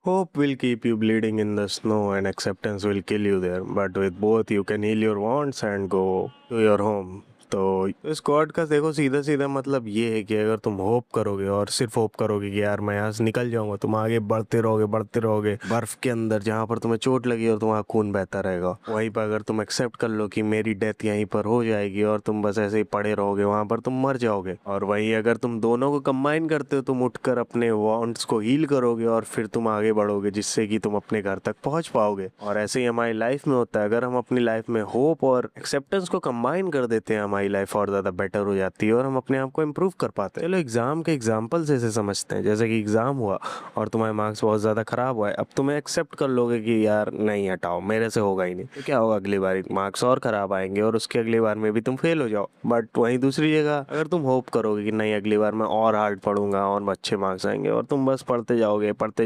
Hope will keep you bleeding in the snow and acceptance will kill you there. But with both, you can heal your wounds and go to your home. तो इस quote का देखो सीधा सीधा मतलब ये है कि अगर तुम होप करोगे और सिर्फ होप करोगे कि यार मैं यहाँ से निकल जाऊंगा, तुम आगे बढ़ते रहोगे बर्फ के अंदर जहाँ पर तुम्हें चोट लगी और तुम्हारा खून बहता रहेगा। वहीं पर अगर तुम एक्सेप्ट कर लो कि मेरी डेथ यहीं पर हो जाएगी और तुम बस ऐसे ही पड़े रहोगे वहां पर, तुम मर जाओगे। और वहीं अगर तुम दोनों को कंबाइन करते हो, तुम उठकर अपने वॉन्ट्स को हील करोगे और फिर तुम आगे बढ़ोगे जिससे कि तुम अपने घर तक पहुंच पाओगे। और ऐसे ही हमारी लाइफ में होता है, अगर हम अपनी लाइफ में होप और एक्सेप्टेंस को कंबाइन कर देते हैं, हमारी लाइफ और ज़्यादा बेटर हो जाती है और हम अपने आप को इम्प्रूव कर पाते हैं। चलो एग्जाम के एग्जाम्पल से समझते हैं। जैसे कि एग्जाम हुआ और तुम्हारे मार्क्स बहुत ज़्यादा खराब हुआ है, अब तुम्हें एक्सेप्ट कर लोगे कि यार नहीं हटाओ, मेरे से होगा ही नहीं। तो क्या होगा, अगली बार मार्क्स और खराब आएंगे और उसके अगली बार में भी तुम फेल हो जाओ। बट वहीं दूसरी जगह अगर तुम होप करोगे कि नहीं अगली बार मैं और हार्ड पढ़ूंगा और अच्छे मार्क्स आएंगे, और तुम बस पढ़ते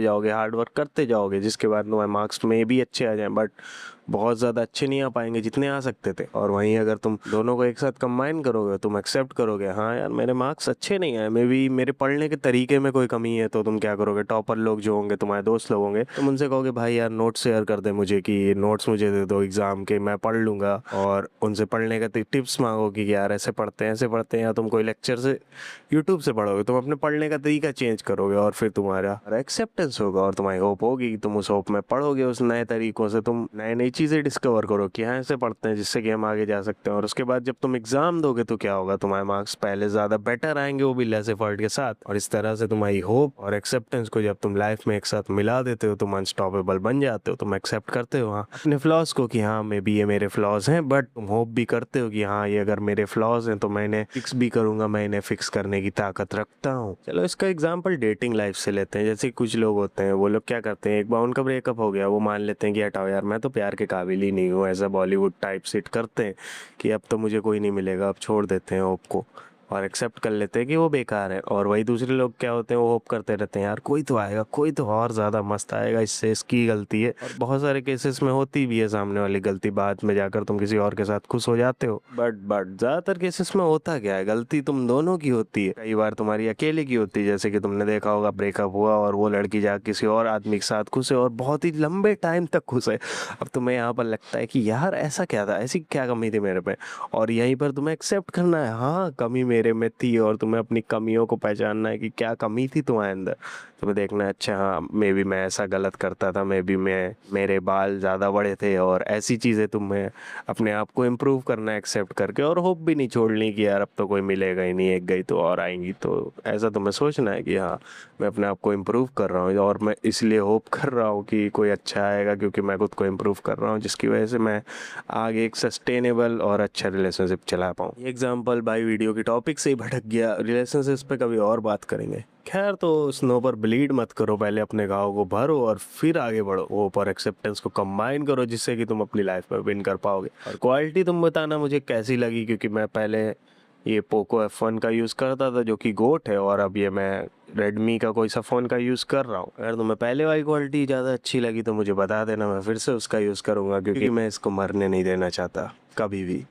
जाओगे हार्ड वर्क करते जाओगे, जिसके बाद तुम्हारे मार्क्स में भी अच्छे आ जाएं बट बहुत ज़्यादा अच्छे नहीं आ पाएंगे जितने आ सकते थे। और वहीं अगर तुम दोनों को एक साथ कंबाइन करोगे, तुम एक्सेप्ट करोगे हाँ यार मेरे मार्क्स अच्छे नहीं आए, मे बी मेरे पढ़ने के तरीके में कोई कमी है, तो तुम क्या करोगे, टॉपर लोग जो होंगे तुम्हारे दोस्त लोग होंगे, तुम उनसे कहोगे भाई यार नोट्स शेयर कर दे मुझे, कि नोट्स मुझे दे दो एग्जाम के, मैं पढ़ लूंगा। और उनसे पढ़ने का टिप्स मांगोगे कि यार ऐसे पढ़ते हैं ऐसे पढ़ते हैं, या तुम कोई लेक्चर से यूट्यूब से पढ़ोगे, तुम अपने पढ़ने का तरीका चेंज करोगे और फिर तुम्हारा एक्सेप्टेंस होगा और तुम्हारी होप होगी कि तुम उस होप में पढ़ोगे, उस नए तरीकों से तुम नई नई चीज़ें डिस्कवर करो कि हाँ ऐसे पढ़ते हैं जिससे कि हम आगे जा सकते हैं। और उसके बाद जब तुम एग्जाम दोगे तो क्या होगा, तुम्हारे मार्क्स पहले ज़्यादा बेटर आएंगे, वो भी लेस एफर्ट के साथ। और इस तरह से तुम्हारी होप और एक्सेप्टेंस को जब तुम लाइफ में एक साथ मिला देते हो, तुम अनस्टॉपेबल बन जाते हो। तुम एक्सेप्ट करते हो हाँ अपने फ्लॉज को कि हाँ मे बी ये मेरे फ्लॉज हैं, बट तुम होप भी करते हो कि हाँ ये अगर मेरे फ्लॉज हैं तो मैं इन्हें फिक्स भी करूंगा, मैं इन्हें फिक्स करने की ताकत रखता हूँ। चलो इसका एग्जाम्पल डेटिंग लाइफ से लेते हैं। जैसे कुछ लोग होते हैं, वो लोग क्या करते हैं, एक बार उनका ब्रेकअप हो गया, वो मान लेते हैं कि हटाओ यार मैं तो प्यार के काबिल ही नहीं हूँ, ऐसा बॉलीवुड टाइप सिट करते हैं कि अब तो मुझे कोई नहीं मिलेगा, अब छोड़ देते हैं होप को और एक्सेप्ट कर लेते हैं कि वो बेकार है। और वही दूसरे लोग क्या होते हैं, वो होप करते रहते हैं यार कोई तो आएगा, कोई तो और ज़्यादा मस्त आएगा, इससे इसकी गलती है। और बहुत सारे केसेस में होती भी है सामने वाली गलती, बाद में जाकर तुम किसी और के साथ खुश हो जाते हो। बट ज़्यादातर केसेस में होता क्या है, गलती तुम दोनों की होती है, कई बार तुम्हारी अकेले की होती है। जैसे कि तुमने देखा होगा ब्रेकअप हुआ और वो लड़की जाकर किसी और आदमी के साथ खुश है और बहुत ही लंबे टाइम तक खुश है। अब तुम्हें यहाँ पर लगता है कि यार ऐसा क्या था, ऐसी क्या कमी थी मेरे पे, और यहीं पर तुम्हें एक्सेप्ट करना है हाँ कमी मेरे में थी, और तुम्हें अपनी कमियों को पहचानना है कि क्या कमी थी तुम्हारे अंदर। तुम्हें देखना है अच्छा हाँ मे बी मैं ऐसा गलत करता था, मे बी मैं मेरे बाल ज़्यादा बड़े थे, और ऐसी चीज़ें तुम्हें अपने आप को इम्प्रूव करना है एक्सेप्ट करके। और होप भी नहीं छोड़नी कि यार अब तो कोई मिलेगा ही नहीं, एक गई तो और आएंगी, तो ऐसा तुम्हें सोचना है कि हाँ मैं अपने आप को इम्प्रूव कर रहा हूँ और मैं इसलिए होप कर रहा हूँ कि कोई अच्छा आएगा, क्योंकि मैं खुद को इम्प्रूव कर रहा हूँ, जिसकी वजह से मैं आगे एक सस्टेनेबल और अच्छा रिलेशनशिप चला पाऊँ। ये एग्जाम्पल भाई वीडियो की टॉपिक से ही भटक गया, रिलेशनशिप्स पे कभी और बात करेंगे। खैर तो स्नो पर ब्लीड मत करो, पहले अपने घाव को भरो और फिर आगे बढ़ो। होप और एक्सेप्टेंस को कंबाइन करो जिससे कि तुम अपनी लाइफ में विन कर पाओगे। और क्वालिटी तुम बताना मुझे कैसी लगी, क्योंकि मैं पहले ये पोको F1 का यूज़ करता था जो कि गोट है, और अब ये मैं रेडमी का कोई सा फ़ोन का यूज़ कर रहा हूँ। अगर तुम्हें पहले वाली क्वालिटी ज़्यादा अच्छी लगी तो मुझे बता देना, मैं फिर से उसका यूज़ करूँगा, क्योंकि मैं इसको मरने नहीं देना चाहता कभी भी।